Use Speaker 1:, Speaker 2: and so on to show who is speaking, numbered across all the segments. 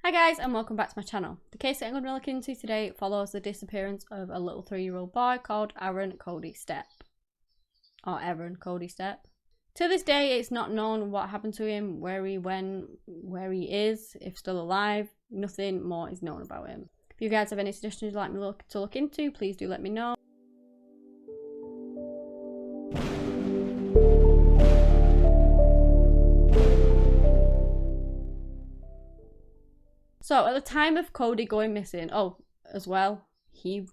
Speaker 1: Hi guys and welcome back to my channel. The case that I'm going to be looking into today follows the disappearance of a little 3-year-old boy called Aaron Cody Stepp. Or Aaron Cody Stepp. To this day it's not known what happened to him, where he went, where he is, if still alive. Nothing more is known about him. If you guys have any suggestions you'd like me to look into, please do let me know. So at the time of Cody going missing, as well, he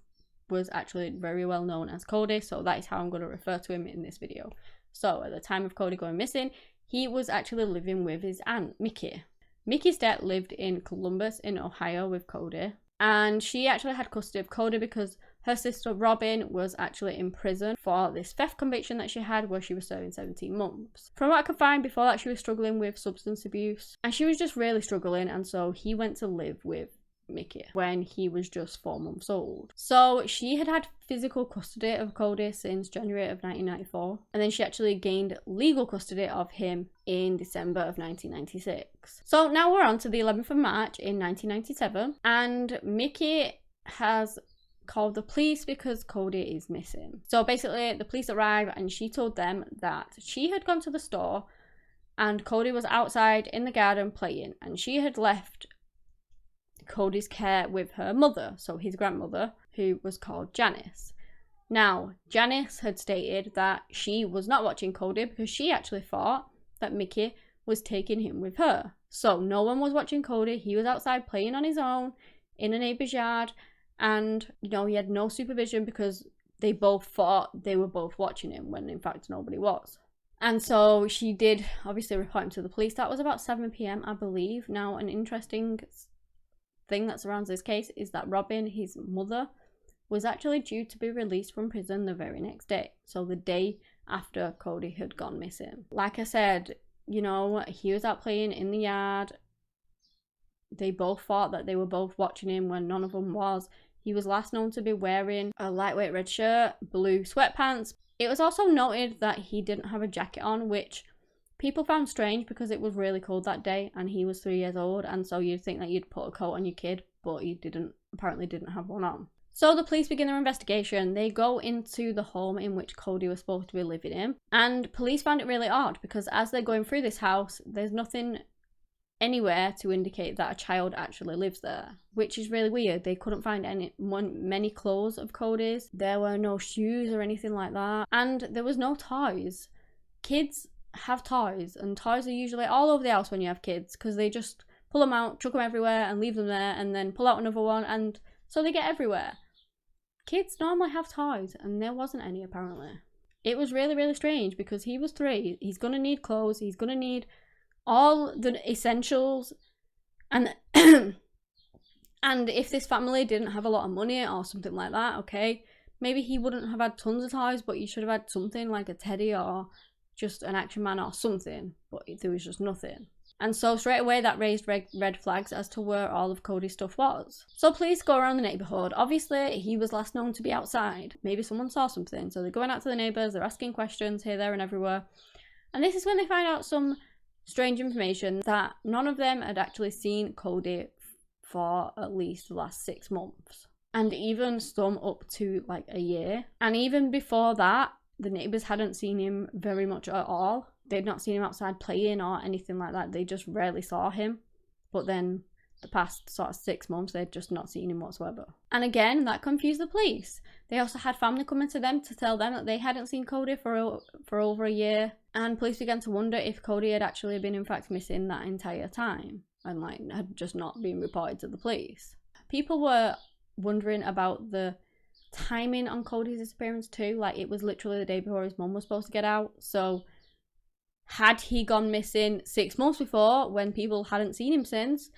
Speaker 1: was actually very well known as Cody, so that is how I'm going to refer to him in this video. So at the time of Cody going missing, he was actually living with his aunt, Mickey. Mickey's dad lived in Columbus in Ohio with Cody, and she actually had custody of Cody because her sister Robin was actually in prison for this theft conviction that she had where she was serving 17 months. From what I could find before that, she was struggling with substance abuse and she was just really struggling, and so he went to live with Mickey when he was just 4 months old. So she had physical custody of Cody since January of 1994, and then she actually gained legal custody of him in December of 1996. So now we're on to the 11th of March in 1997, and Mickey has called the police because Cody is missing. So basically the police arrive and she told them that she had gone to the store and Cody was outside in the garden playing, and she had left Cody's care with her mother, so his grandmother, who was called Janice. Now, Janice had stated that she was not watching Cody because she actually thought that Mickey was taking him with her. So no one was watching Cody. He was outside playing on his own in a neighbour's yard, and he had no supervision because they both thought they were both watching him when in fact nobody was. And so she did obviously report him to the police. That was about 7 p.m. I believe. Now, an interesting thing that surrounds this case is that Robin, his mother, was actually due to be released from prison the very next day, so the day after Cody had gone missing. Like I said, he was out playing in the yard. They both thought that they were both watching him when none of them was. He was last known to be wearing a lightweight red shirt, blue sweatpants. It was also noted that he didn't have a jacket on, which people found strange because it was really cold that day and he was 3 years old, and so you'd think that you'd put a coat on your kid, but he apparently didn't have one on. So the police begin their investigation. They go into the home in which Cody was supposed to be living in, and police found it really odd because as they're going through this house, there's nothing anywhere to indicate that a child actually lives there, which is really weird. They couldn't find many clothes of Cody's. There were no shoes or anything like that, and there was no toys. Kids have toys, and toys are usually all over the house when you have kids because they just pull them out, chuck them everywhere and leave them there, and then pull out another one, and so they get everywhere. Kids normally have toys and there wasn't any apparently. It was really, really strange because he was 3. He's gonna need clothes, he's gonna need all the essentials, and and if this family didn't have a lot of money or something like that, okay, maybe he wouldn't have had tons of toys, but you should have had something like a teddy or just an action man or something, but there was just nothing. And so straight away that raised red flags as to where all of Cody's stuff was. So police go around the neighbourhood. Obviously he was last known to be outside. Maybe someone saw something, so they're going out to the neighbours, they're asking questions here, there and everywhere. And this is when they find out some strange information that none of them had actually seen Cody for at least the last 6 months, and even some up to like a year. And even before that, the neighbours hadn't seen him very much at all. They'd not seen him outside playing or anything like that. They just rarely saw him. But then the past sort of 6 months, they'd just not seen him whatsoever. And again, that confused the police. They also had family coming to them to tell them that they hadn't seen Cody for over a year. And police began to wonder if Cody had actually been in fact missing that entire time and had just not been reported to the police. People were wondering about the timing on Cody's disappearance too. Like, it was literally the day before his mum was supposed to get out. So had he gone missing 6 months before when people hadn't seen him since,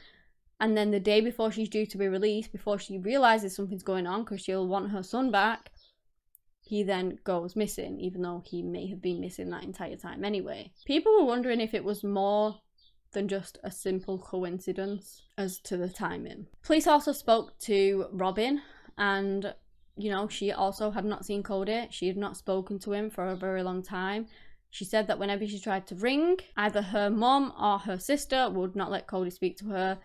Speaker 1: and then the day before she's due to be released, before she realizes something's going on because she'll want her son back, he then goes missing, even though he may have been missing that entire time anyway. People were wondering if it was more than just a simple coincidence as to the timing. Police also spoke to Robin, and she also had not seen Cody. She had not spoken to him for a very long time. She said that whenever she tried to ring, either her mum or her sister would not let Cody speak to her.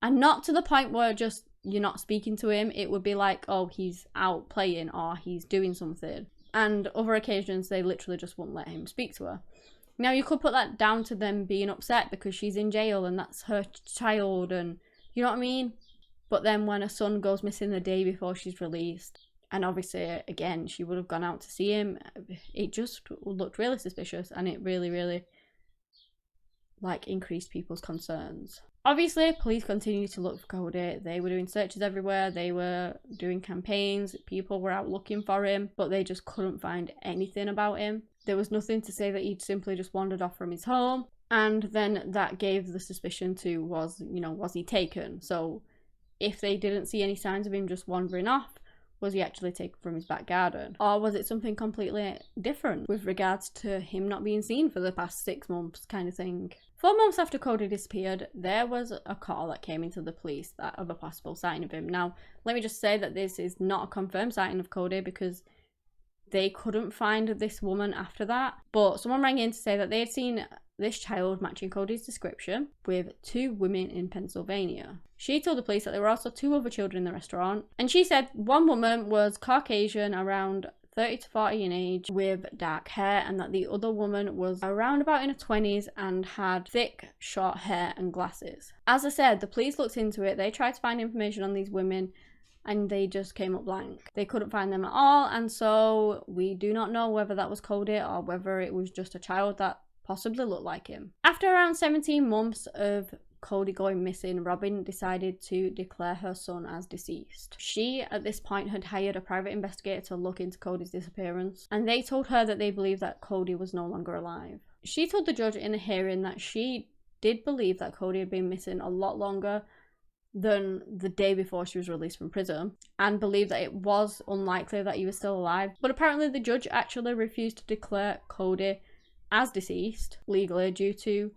Speaker 1: And not to the point where just you're not speaking to him. It would be like, oh, he's out playing or he's doing something. And other occasions, they literally just won't let him speak to her. Now, you could put that down to them being upset because she's in jail and that's her child, and you know what I mean? But then when her son goes missing the day before she's released, and obviously, again, she would have gone out to see him, it just looked really suspicious, and it really, really, like, increased people's concerns. Obviously, police continued to look for Cody. They were doing searches everywhere. They were doing campaigns. People were out looking for him, but they just couldn't find anything about him. There was nothing to say that he'd simply just wandered off from his home. And then that gave the suspicion to, was he taken? So if they didn't see any signs of him just wandering off, was he actually taken from his back garden? Or was it something completely different with regards to him not being seen for the past 6 months kind of thing? 4 months after Cody disappeared, there was a call that came into the police of a possible sighting of him. Now, let me just say that this is not a confirmed sighting of Cody because they couldn't find this woman after that. But someone rang in to say that they had seen this child matching Cody's description with 2 women in Pennsylvania. She told the police that there were also 2 other children in the restaurant. And she said one woman was Caucasian, around 30 to 40 in age, with dark hair, and that the other woman was around about in her 20s and had thick, short hair and glasses. As I said, the police looked into it. They tried to find information on these women and they just came up blank. They couldn't find them at all, and so we do not know whether that was Cody or whether it was just a child that possibly looked like him. After around 17 months of Cody going missing, Robin decided to declare her son as deceased. She, at this point, had hired a private investigator to look into Cody's disappearance, and they told her that they believed that Cody was no longer alive. She told the judge in a hearing that she did believe that Cody had been missing a lot longer than the day before she was released from prison, and believed that it was unlikely that he was still alive. But apparently the judge actually refused to declare Cody as deceased legally due to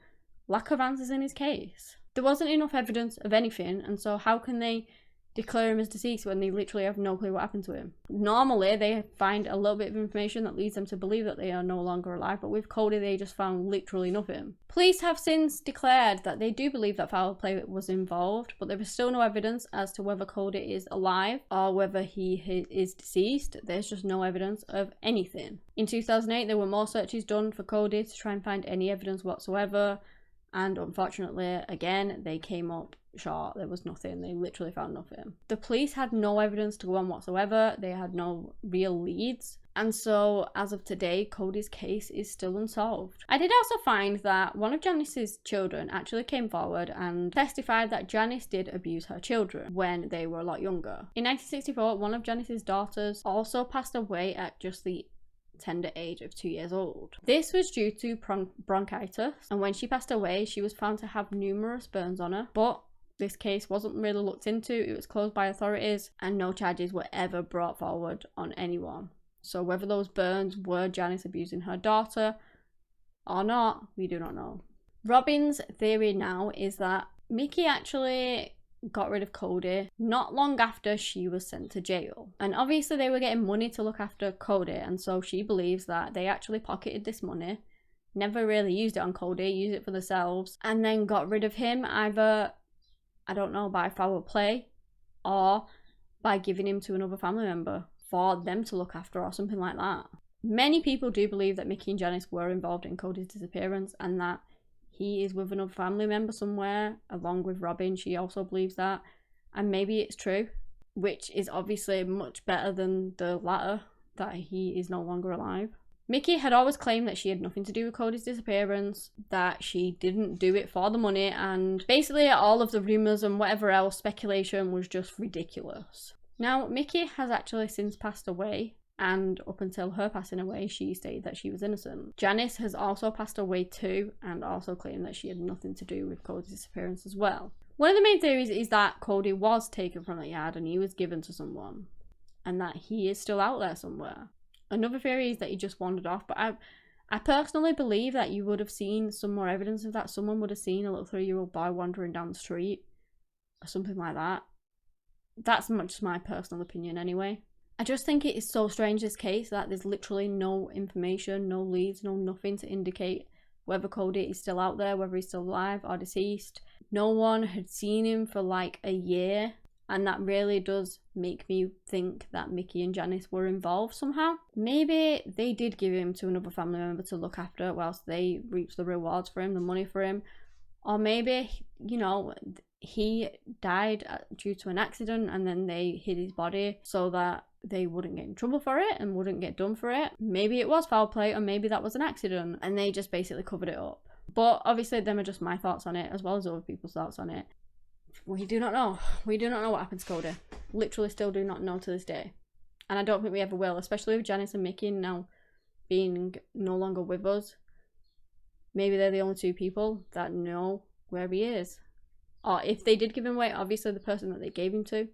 Speaker 1: lack of answers in his case. There wasn't enough evidence of anything, and so how can they declare him as deceased when they literally have no clue what happened to him? Normally they find a little bit of information that leads them to believe that they are no longer alive, but with Cody they just found literally nothing. Police have since declared that they do believe that foul play was involved, but there is still no evidence as to whether Cody is alive or whether he is deceased. There's just no evidence of anything. In 2008 there were more searches done for Cody to try and find any evidence whatsoever, and unfortunately, again, they came up short. There was nothing. They literally found nothing. The police had no evidence to go on whatsoever. They had no real leads. And so, as of today, Cody's case is still unsolved. I did also find that one of Janice's children actually came forward and testified that Janice did abuse her children when they were a lot younger. In 1964, one of Janice's daughters also passed away at just the tender age of 2 years old. This was due to bronchitis, and when she passed away she was found to have numerous burns on her, but this case wasn't really looked into. It was closed by authorities and no charges were ever brought forward on anyone. So whether those burns were Janice abusing her daughter or not, we do not know. Robin's theory now is that Mickey actually got rid of Cody not long after she was sent to jail. And obviously they were getting money to look after Cody, and so she believes that they actually pocketed this money, never really used it on Cody, used it for themselves, and then got rid of him either, I don't know, by foul play or by giving him to another family member for them to look after or something like that. Many people do believe that Mickey and Janice were involved in Cody's disappearance and that he is with another family member somewhere along with Robin. She also believes that, and maybe it's true, which is obviously much better than the latter, that he is no longer alive. Mickey had always claimed that she had nothing to do with Cody's disappearance, that she didn't do it for the money, and basically all of the rumours and whatever else speculation was just ridiculous. Now, Mickey has actually since passed away, and up until her passing away, she stated that she was innocent. Janice has also passed away too, and also claimed that she had nothing to do with Cody's disappearance as well. One of the main theories is that Cody was taken from the yard and he was given to someone, and that he is still out there somewhere. Another theory is that he just wandered off, but I personally believe that you would have seen some more evidence of that. Someone would have seen a little 3-year-old boy wandering down the street or something like that. That's much my personal opinion anyway. I just think it is so strange, this case, that there's literally no information, no leads, no nothing to indicate whether Cody is still out there, whether he's still alive or deceased. No one had seen him for like a year, and that really does make me think that Mickey and Janice were involved somehow. Maybe they did give him to another family member to look after whilst they reaped the rewards for him, the money for him. Or maybe, you know, he died due to an accident and then they hid his body so that they wouldn't get in trouble for it and wouldn't get done for it. Maybe it was foul play, or maybe that was an accident and they just basically covered it up. But obviously them are just my thoughts on it, as well as other people's thoughts on it. We do not know. We do not know what happened to Cody. Literally still do not know to this day. And I don't think we ever will, especially with Janice and Mickey now being no longer with us. Maybe they're the only two people that know where he is. Or if they did give him away, obviously the person that they gave him to.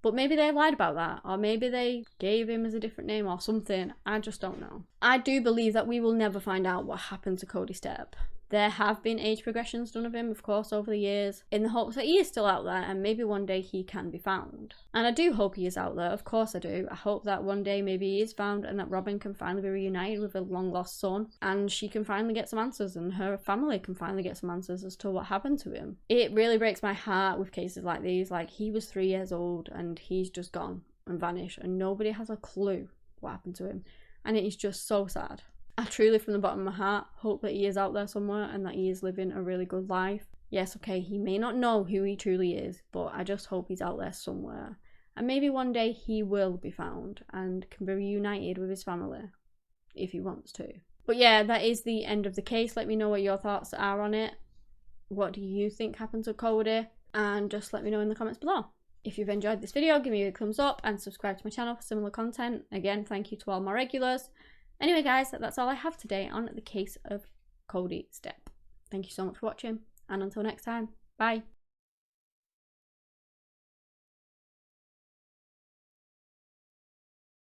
Speaker 1: But maybe they lied about that. Or maybe they gave him as a different name or something. I just don't know. I do believe that we will never find out what happened to Cody Stepp. There have been age progressions done of him, of course, over the years, in the hopes that he is still out there and maybe one day he can be found. And I do hope he is out there, of course I do. I hope that one day maybe he is found and that Robin can finally be reunited with a long lost son and she can finally get some answers and her family can finally get some answers as to what happened to him. It really breaks my heart with cases like these. Like, he was 3 years old and he's just gone and vanished and nobody has a clue what happened to him. And it is just so sad. I truly, from the bottom of my heart, hope that he is out there somewhere and that he is living a really good life. Yes, okay, he may not know who he truly is, but I just hope he's out there somewhere. And maybe one day he will be found and can be reunited with his family, if he wants to. But yeah, that is the end of the case. Let me know what your thoughts are on it. What do you think happened to Cody? And just let me know in the comments below. If you've enjoyed this video, give me a thumbs up and subscribe to my channel for similar content. Again, thank you to all my regulars. Anyway guys, that's all I have today on the case of Cody Stepp. Thank you so much for watching, and until next time, bye.